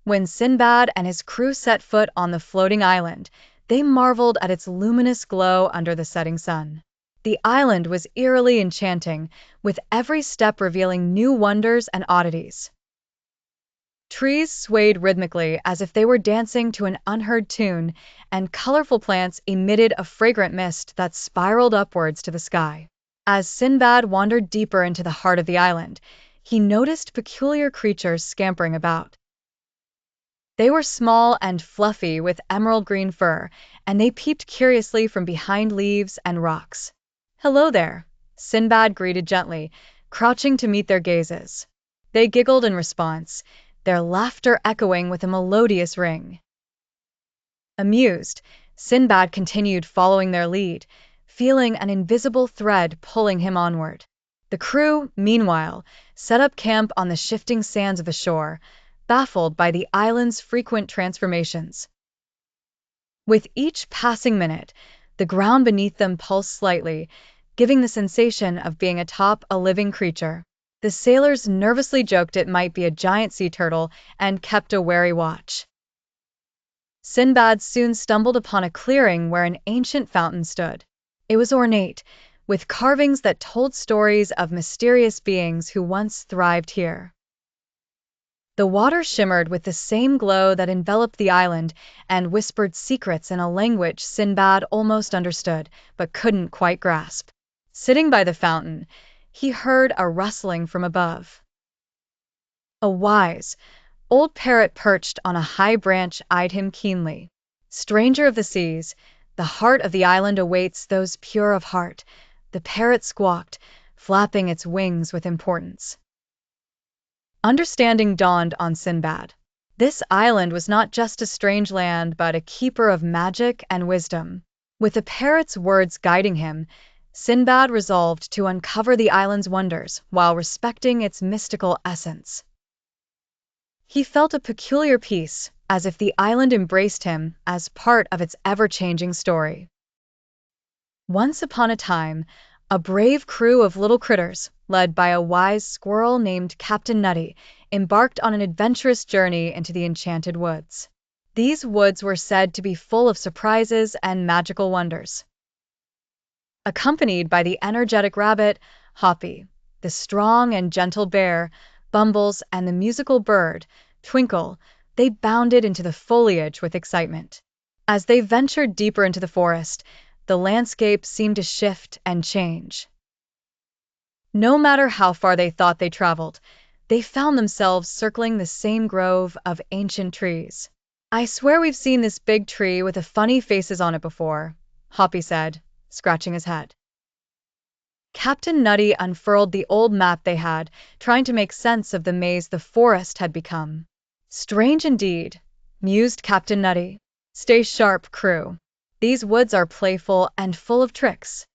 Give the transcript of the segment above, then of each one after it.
When Sindbad and his crew set foot on the floating island, they marveled at its luminous glow under the setting sun. The island was eerily enchanting, with every step revealing new wonders and oddities. Trees swayed rhythmically as if they were dancing to an unheard tune, and colorful plants emitted a fragrant mist that spiraled upwards to the sky. As Sindbad wandered deeper into the heart of the island, he noticed peculiar creatures scampering about. They were small and fluffy with emerald green fur, and they peeped curiously from behind leaves and rocks. "Hello there," Sindbad greeted gently, crouching to meet their gazes. They giggled in response, their laughter echoing with a melodious ring. Amused, Sindbad continued following their lead, feeling an invisible thread pulling him onward. The crew, meanwhile, set up camp on the shifting sands of the shore, baffled by the island's frequent transformations. With each passing minute, the ground beneath them pulsed slightly, giving the sensation of being atop a living creature. The sailors nervously joked it might be a giant sea turtle and kept a wary watch. Sindbad soon stumbled upon a clearing where an ancient fountain stood. It was ornate, with carvings that told stories of mysterious beings who once thrived here. The water shimmered with the same glow that enveloped the island and whispered secrets in a language Sindbad almost understood, but couldn't quite grasp. Sitting by the fountain, he heard a rustling from above. A wise, old parrot perched on a high branch eyed him keenly. "Stranger of the seas, the heart of the island awaits those pure of heart," the parrot squawked, flapping its wings with importance. Understanding dawned on Sindbad. This island was not just a strange land, but a keeper of magic and wisdom. With the parrot's words guiding him, Sindbad resolved to uncover the island's wonders while respecting its mystical essence. He felt a peculiar peace, as if the island embraced him as part of its ever-changing story. Once upon a time, a brave crew of little critters, led by a wise squirrel named Captain Nutty, embarked on an adventurous journey into the enchanted woods. These woods were said to be full of surprises and magical wonders. Accompanied by the energetic rabbit, Hoppy, the strong and gentle bear, Bumbles, and the musical bird, Twinkle, they bounded into the foliage with excitement. As they ventured deeper into the forest, the landscape seemed to shift and change. No matter how far they thought they traveled, they found themselves circling the same grove of ancient trees. "I swear we've seen this big tree with the funny faces on it before," Hoppy said, scratching his head. Captain Nutty unfurled the old map they had, trying to make sense of the maze the forest had become. "Strange indeed," mused Captain Nutty. "Stay sharp, crew. These woods are playful and full of tricks."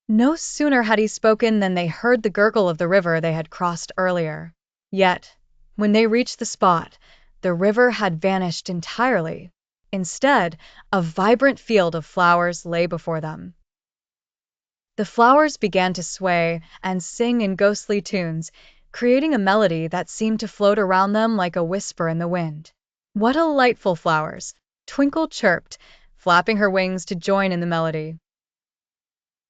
No sooner had he spoken than they heard the gurgle of the river they had crossed earlier. Yet, when they reached the spot, the river had vanished entirely. Instead, a vibrant field of flowers lay before them. The flowers began to sway and sing in ghostly tunes, creating a melody that seemed to float around them like a whisper in the wind. "What delightful flowers!" Twinkle chirped, flapping her wings to join in the melody.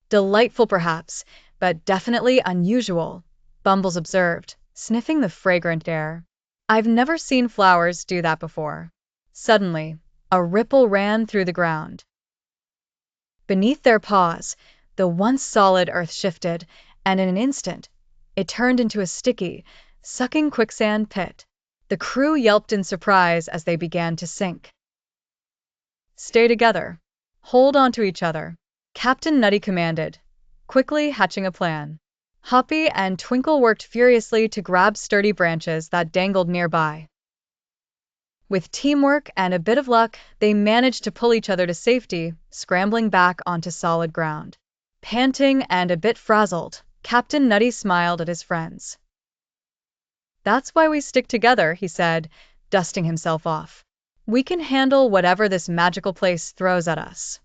"Delightful perhaps, but definitely unusual," Bumbles observed, sniffing the fragrant air. "I've never seen flowers do that before." Suddenly, a ripple ran through the ground. Beneath their paws, the once solid earth shifted, and in an instant, it turned into a sticky, sucking quicksand pit. The crew yelped in surprise as they began to sink. "Stay together. Hold on to each other," Captain Nutty commanded, quickly hatching a plan. Hoppy and Twinkle worked furiously to grab sturdy branches that dangled nearby. With teamwork and a bit of luck, they managed to pull each other to safety, scrambling back onto solid ground. Panting and a bit frazzled, Captain Nutty smiled at his friends. "That's why we stick together," he said, dusting himself off. "We can handle whatever this magical place throws at us."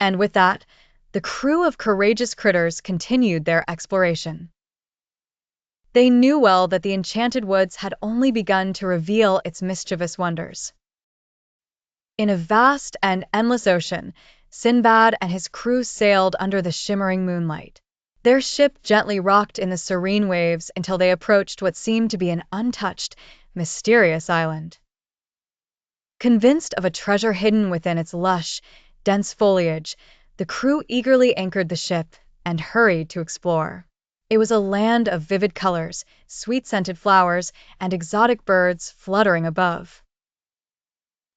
And with that, the crew of courageous critters continued their exploration. They knew well that the enchanted woods had only begun to reveal its mischievous wonders. In a vast and endless ocean, Sindbad and his crew sailed under the shimmering moonlight. Their ship gently rocked in the serene waves until they approached what seemed to be an untouched, mysterious island. Convinced of a treasure hidden within its lush, dense foliage, the crew eagerly anchored the ship and hurried to explore. It was a land of vivid colors, sweet-scented flowers, and exotic birds fluttering above.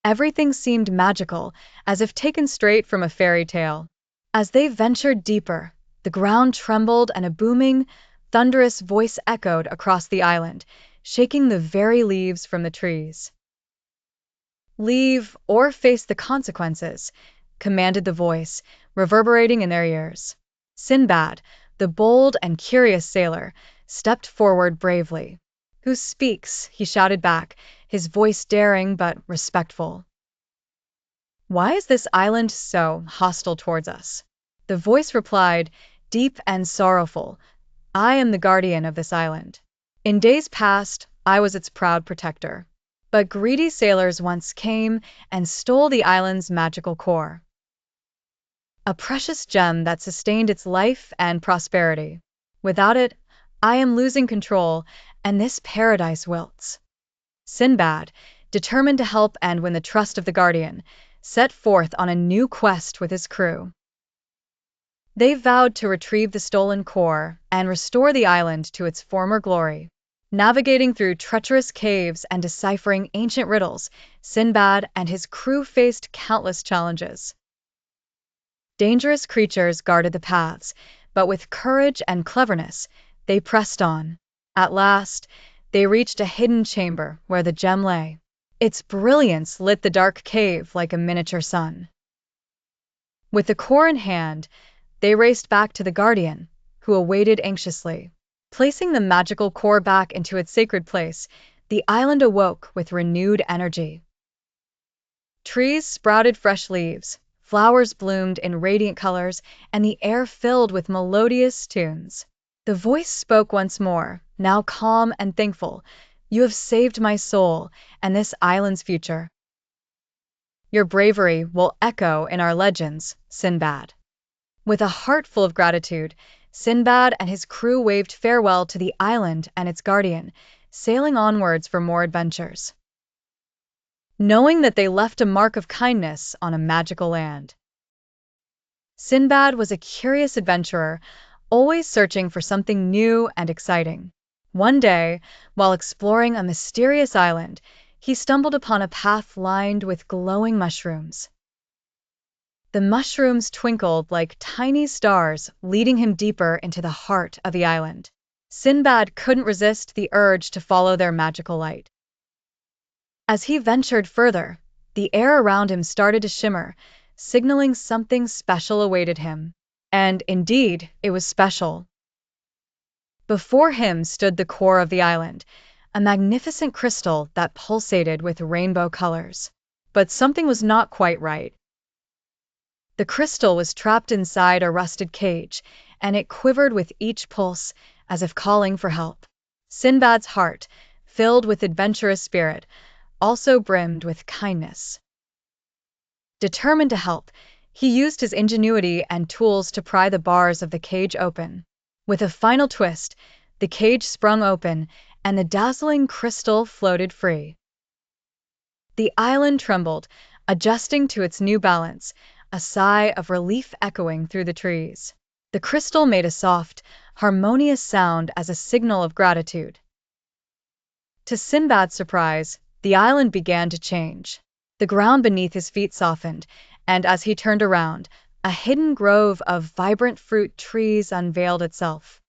Everything seemed magical, as if taken straight from a fairy tale. As they ventured deeper, the ground trembled and a booming, thunderous voice echoed across the island, shaking the very leaves from the trees. "Leave or face the consequences," commanded the voice, reverberating in their ears. Sindbad, the bold and curious sailor, stepped forward bravely. "Who speaks?" he shouted back, his voice daring but respectful. "Why is this island so hostile towards us?" The voice replied, deep and sorrowful, "I am the guardian of this island. In days past, I was its proud protector. But greedy sailors once came and stole the island's magical core, a precious gem that sustained its life and prosperity. Without it, I am losing control, and this paradise wilts." Sindbad, determined to help and win the trust of the Guardian, set forth on a new quest with his crew. They vowed to retrieve the stolen core and restore the island to its former glory. Navigating through treacherous caves and deciphering ancient riddles, Sindbad and his crew faced countless challenges. Dangerous creatures guarded the paths, but with courage and cleverness, they pressed on. At last, they reached a hidden chamber where the gem lay. Its brilliance lit the dark cave like a miniature sun. With the core in hand, they raced back to the Guardian, who awaited anxiously. Placing the magical core back into its sacred place, the island awoke with renewed energy. Trees sprouted fresh leaves, flowers bloomed in radiant colors, and the air filled with melodious tunes. The voice spoke once more, now calm and thankful. "You have saved my soul and this island's future. Your bravery will echo in our legends, Sindbad." With a heart full of gratitude, Sindbad and his crew waved farewell to the island and its guardian, sailing onwards for more adventures, knowing that they left a mark of kindness on a magical land. Sindbad was a curious adventurer, always searching for something new and exciting. One day, while exploring a mysterious island, he stumbled upon a path lined with glowing mushrooms. The mushrooms twinkled like tiny stars, leading him deeper into the heart of the island. Sindbad couldn't resist the urge to follow their magical light. As he ventured further, the air around him started to shimmer, signaling something special awaited him. And indeed, it was special. Before him stood the core of the island, a magnificent crystal that pulsated with rainbow colors. But something was not quite right. The crystal was trapped inside a rusted cage, and it quivered with each pulse, as if calling for help. Sindbad's heart, filled with adventurous spirit, also brimmed with kindness. Determined to help, he used his ingenuity and tools to pry the bars of the cage open. With a final twist, the cage sprung open, and the dazzling crystal floated free. The island trembled, adjusting to its new balance, a sigh of relief echoing through the trees. The crystal made a soft, harmonious sound as a signal of gratitude. To Sindbad's surprise, the island began to change. The ground beneath his feet softened, and as he turned around, a hidden grove of vibrant fruit trees unveiled itself.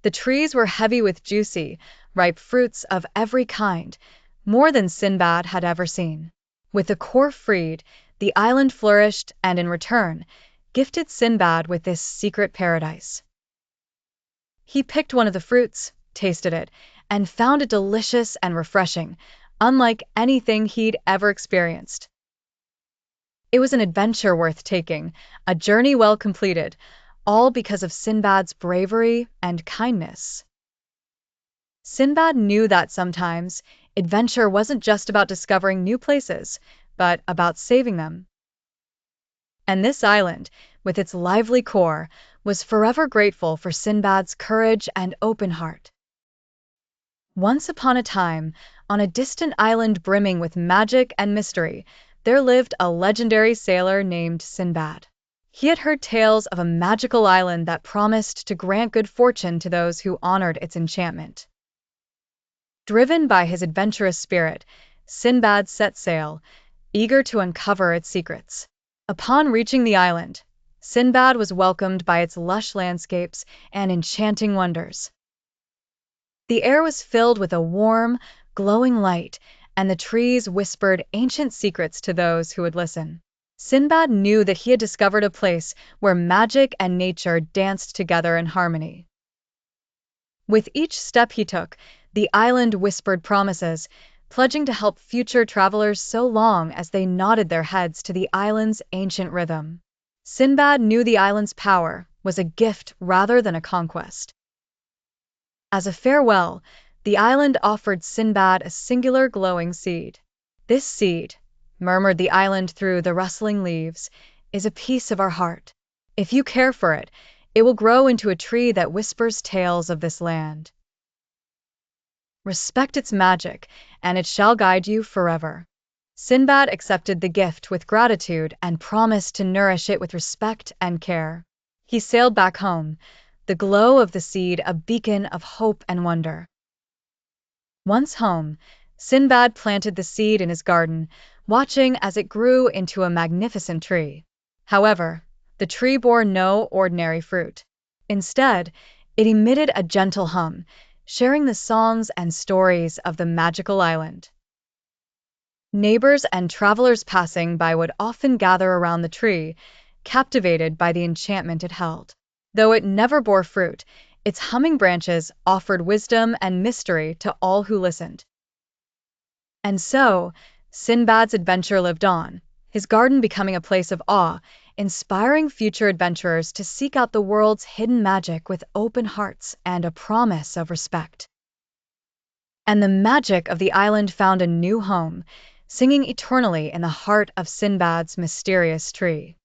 The trees were heavy with juicy, ripe fruits of every kind, more than Sindbad had ever seen. With the core freed, the island flourished and in return, gifted Sindbad with this secret paradise. He picked one of the fruits, tasted it, and found it delicious and refreshing, unlike anything he'd ever experienced. It was an adventure worth taking, a journey well completed, all because of Sindbad's bravery and kindness. Sinbad knew that sometimes adventure wasn't just about discovering new places, but about saving them. And this island, with its lively core, was forever grateful for Sinbad's courage and open heart. Once upon a time, on a distant island brimming with magic and mystery, there lived a legendary sailor named Sindbad. He had heard tales of a magical island that promised to grant good fortune to those who honored its enchantment. Driven by his adventurous spirit, Sindbad set sail, eager to uncover its secrets. Upon reaching the island, Sindbad was welcomed by its lush landscapes and enchanting wonders. The air was filled with a warm, glowing light, and the trees whispered ancient secrets to those who would listen. Sindbad knew that he had discovered a place where magic and nature danced together in harmony. With each step he took, the island whispered promises, pledging to help future travelers so long as they nodded their heads to the island's ancient rhythm. Sindbad knew the island's power was a gift rather than a conquest. As a farewell, the island offered Sindbad a singular glowing seed. "This seed," murmured the island through the rustling leaves, "is a piece of our heart. If you care for it, it will grow into a tree that whispers tales of this land. Respect its magic, and it shall guide you forever." Sindbad accepted the gift with gratitude and promised to nourish it with respect and care. He sailed back home, the glow of the seed a beacon of hope and wonder. Once home, Sindbad planted the seed in his garden, watching as it grew into a magnificent tree. However, the tree bore no ordinary fruit. Instead, it emitted a gentle hum, sharing the songs and stories of the magical island. Neighbors and travelers passing by would often gather around the tree, captivated by the enchantment it held. Though it never bore fruit, its humming branches offered wisdom and mystery to all who listened. And so, Sindbad's adventure lived on, his garden becoming a place of awe, inspiring future adventurers to seek out the world's hidden magic with open hearts and a promise of respect. And the magic of the island found a new home, singing eternally in the heart of Sindbad's mysterious tree.